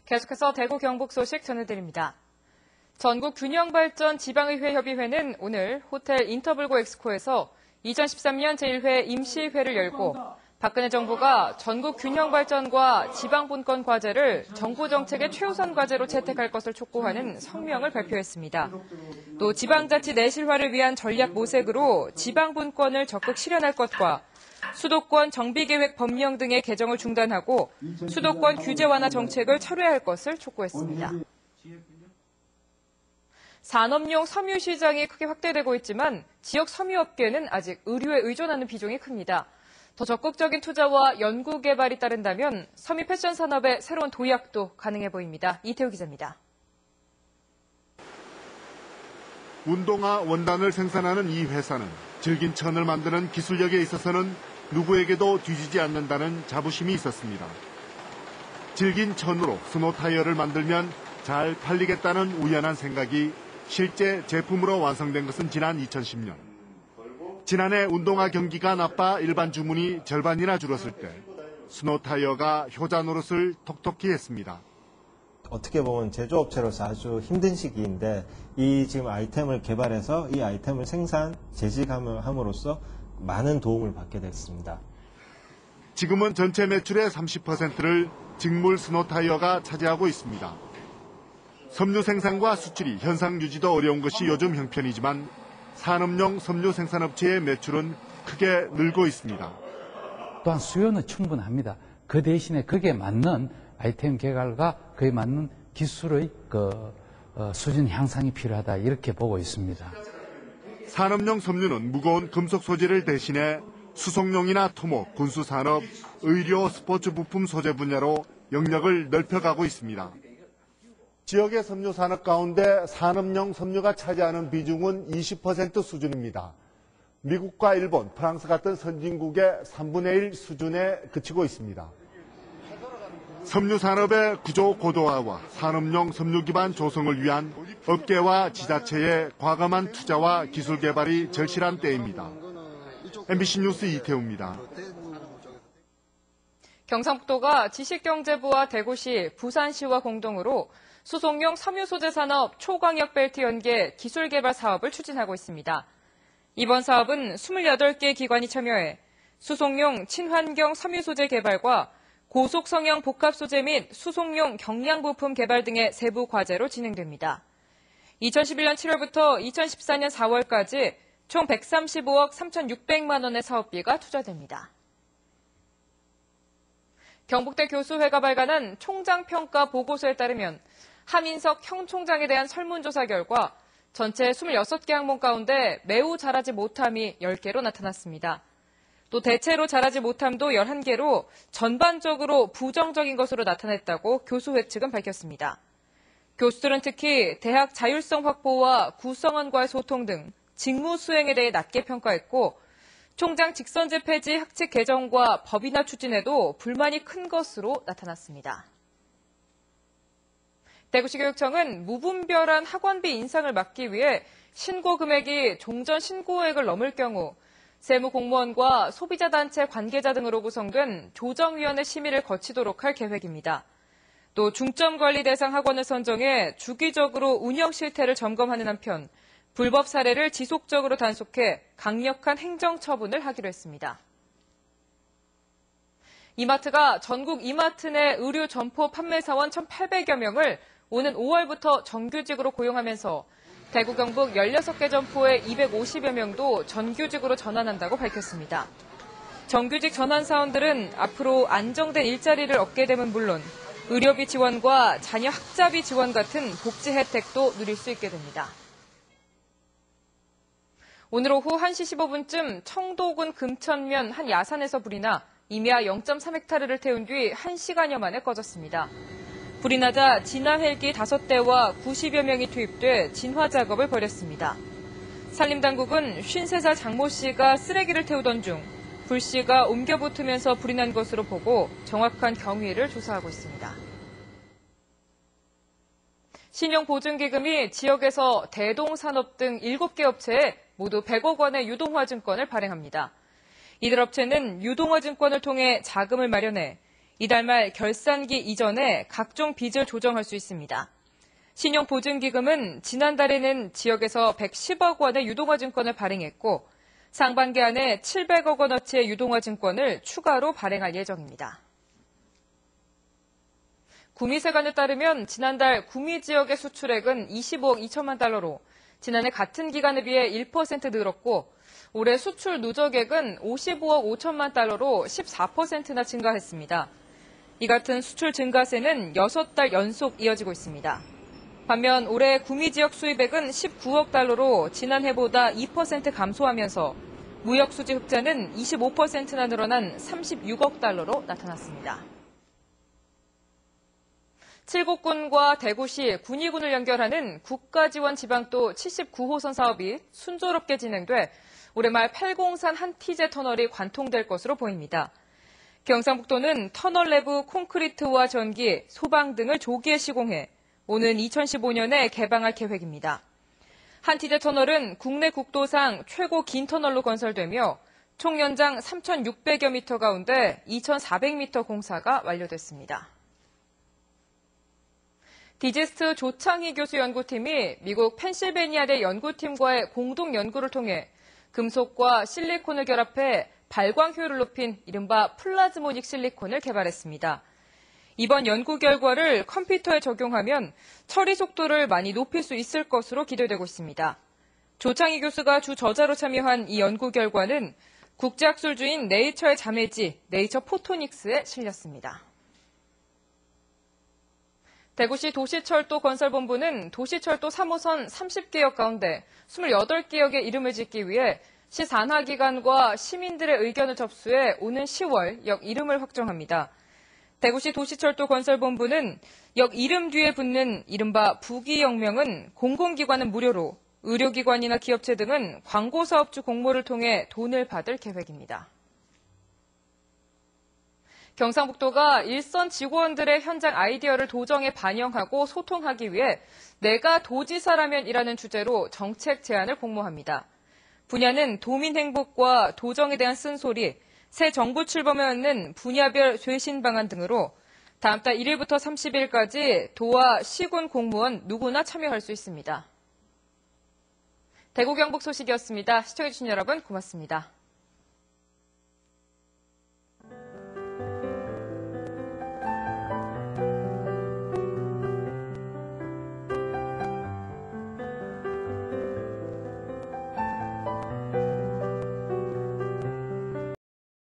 계속해서 대구 경북 소식 전해드립니다. 전국균형발전 지방의회 협의회는 오늘 호텔 인터블고 엑스코에서 2013년 제1회 임시회를 열고 박근혜 정부가 전국균형발전과 지방분권 과제를 정부 정책의 최우선 과제로 채택할 것을 촉구하는 성명을 발표했습니다. 또 지방자치 내실화를 위한 전략 모색으로 지방분권을 적극 실현할 것과 수도권 정비계획 법령 등의 개정을 중단하고 수도권 규제 완화 정책을 철회할 것을 촉구했습니다. 산업용 섬유 시장이 크게 확대되고 있지만 지역 섬유업계는 아직 의류에 의존하는 비중이 큽니다. 더 적극적인 투자와 연구 개발이 따른다면 섬유 패션 산업의 새로운 도약도 가능해 보입니다. 이태우 기자입니다. 운동화 원단을 생산하는 이 회사는 질긴 천을 만드는 기술력에 있어서는 누구에게도 뒤지지 않는다는 자부심이 있었습니다. 질긴 천으로 스노 타이어를 만들면 잘 팔리겠다는 우연한 생각이 실제 제품으로 완성된 것은 지난 2010년. 지난해 운동화 경기가 나빠 일반 주문이 절반이나 줄었을 때 스노 타이어가 효자 노릇을 톡톡히 했습니다. 어떻게 보면 제조업체로서 아주 힘든 시기인데 이 지금 아이템을 개발해서 이 아이템을 재직함으로써 많은 도움을 받게 됐습니다. 지금은 전체 매출의 30%를 직물 스노 타이어가 차지하고 있습니다. 섬유 생산과 수출이 현상 유지도 어려운 것이 요즘 형편이지만 산업용 섬유 생산업체의 매출은 크게 늘고 있습니다. 또한 수요는 충분합니다. 그 대신에 거기에 맞는 아이템 개발과 그에 맞는 기술의 수준 향상이 필요하다 이렇게 보고 있습니다. 산업용 섬유는 무거운 금속 소재를 대신해 수송용이나 토목, 군수산업, 의료, 스포츠 부품 소재 분야로 영역을 넓혀가고 있습니다. 지역의 섬유 산업 가운데 산업용 섬유가 차지하는 비중은 20% 수준입니다. 미국과 일본, 프랑스 같은 선진국의 3분의 1 수준에 그치고 있습니다. 섬유 산업의 구조 고도화와 산업용 섬유 기반 조성을 위한 업계와 지자체의 과감한 투자와 기술 개발이 절실한 때입니다. MBC 뉴스 이태우입니다. 경상북도가 지식경제부와 대구시, 부산시와 공동으로 수송용 섬유 소재 산업 초광역 벨트 연계 기술 개발 사업을 추진하고 있습니다. 이번 사업은 28개 기관이 참여해 수송용 친환경 섬유 소재 개발과 고속 성형 복합 소재 및 수송용 경량 부품 개발 등의 세부 과제로 진행됩니다. 2011년 7월부터 2014년 4월까지 총 135억 3,600만 원의 사업비가 투자됩니다. 경북대 교수회가 발간한 총장평가 보고서에 따르면 함인석 형 총장에 대한 설문조사 결과 전체 26개 항목 가운데 매우 잘하지 못함이 10개로 나타났습니다. 또 대체로 잘하지 못함도 11개로 전반적으로 부정적인 것으로 나타났다고 교수회 측은 밝혔습니다. 교수들은 특히 대학 자율성 확보와 구성원과의 소통 등 직무 수행에 대해 낮게 평가했고 총장 직선제 폐지 학칙 개정과 법인화 추진에도 불만이 큰 것으로 나타났습니다. 대구시 교육청은 무분별한 학원비 인상을 막기 위해 신고 금액이 종전 신고액을 넘을 경우 세무공무원과 소비자단체 관계자 등으로 구성된 조정위원회 심의를 거치도록 할 계획입니다. 또 중점관리 대상 학원을 선정해 주기적으로 운영 실태를 점검하는 한편 불법 사례를 지속적으로 단속해 강력한 행정처분을 하기로 했습니다. 이마트가 전국 이마트 내 의류 점포 판매사원 1,800여 명을 오는 5월부터 정규직으로 고용하면서 대구 경북 16개 점포의 250여 명도 정규직으로 전환한다고 밝혔습니다. 정규직 전환 사원들은 앞으로 안정된 일자리를 얻게 되면 물론 의료비 지원과 자녀 학자비 지원 같은 복지 혜택도 누릴 수 있게 됩니다. 오늘 오후 1시 15분쯤 청도군 금천면 한 야산에서 불이 나 임야 0.3헥타르를 태운 뒤 1시간여 만에 꺼졌습니다. 불이 나자 진화 헬기 5대와 90여 명이 투입돼 진화 작업을 벌였습니다. 산림당국은 53살 장모 씨가 쓰레기를 태우던 중 불씨가 옮겨 붙으면서 불이 난 것으로 보고 정확한 경위를 조사하고 있습니다. 신용보증기금이 지역에서 대동산업 등 7개 업체에 모두 100억 원의 유동화 증권을 발행합니다. 이들 업체는 유동화 증권을 통해 자금을 마련해 이달 말 결산기 이전에 각종 빚을 조정할 수 있습니다. 신용보증기금은 지난달에는 지역에서 110억 원의 유동화 증권을 발행했고 상반기 안에 700억 원어치의 유동화 증권을 추가로 발행할 예정입니다. 구미세관에 따르면 지난달 구미 지역의 수출액은 25억 2천만 달러로 지난해 같은 기간에 비해 1% 늘었고 올해 수출 누적액은 55억 5천만 달러로 14%나 증가했습니다. 이 같은 수출 증가세는 6달 연속 이어지고 있습니다. 반면 올해 구미 지역 수입액은 19억 달러로 지난해보다 2% 감소하면서 무역 수지 흑자는 25%나 늘어난 36억 달러로 나타났습니다. 칠곡군과 대구시 군위군을 연결하는 국가지원 지방도 79호선 사업이 순조롭게 진행돼 올해 말 팔공산 한티제 터널이 관통될 것으로 보입니다. 경상북도는 터널 내부 콘크리트와 전기, 소방 등을 조기에 시공해 오는 2015년에 개방할 계획입니다. 한티제 터널은 국내 국도상 최고 긴 터널로 건설되며 총 연장 3,600여 미터 가운데 2,400미터 공사가 완료됐습니다. 디지스트 조창희 교수 연구팀이 미국 펜실베니아대 연구팀과의 공동 연구를 통해 금속과 실리콘을 결합해 발광 효율을 높인 이른바 플라즈모닉 실리콘을 개발했습니다. 이번 연구 결과를 컴퓨터에 적용하면 처리 속도를 많이 높일 수 있을 것으로 기대되고 있습니다. 조창희 교수가 주 저자로 참여한 이 연구 결과는 국제학술지인 네이처의 자매지 네이처 포토닉스에 실렸습니다. 대구시 도시철도 건설본부는 도시철도 3호선 30개역 가운데 28개역의 이름을 짓기 위해 시 산하기관과 시민들의 의견을 접수해 오는 10월 역 이름을 확정합니다. 대구시 도시철도 건설본부는 역 이름 뒤에 붙는 이른바 부기역명은 공공기관은 무료로 의료기관이나 기업체 등은 광고사업주 공모를 통해 돈을 받을 계획입니다. 경상북도가 일선 직원들의 현장 아이디어를 도정에 반영하고 소통하기 위해 내가 도지사라면이라는 주제로 정책 제안을 공모합니다. 분야는 도민 행복과 도정에 대한 쓴소리, 새 정부 출범에 맞는 분야별 쇄신 방안 등으로 다음 달 1일부터 30일까지 도와 시군 공무원 누구나 참여할 수 있습니다. 대구 경북 소식이었습니다. 시청해주신 여러분 고맙습니다.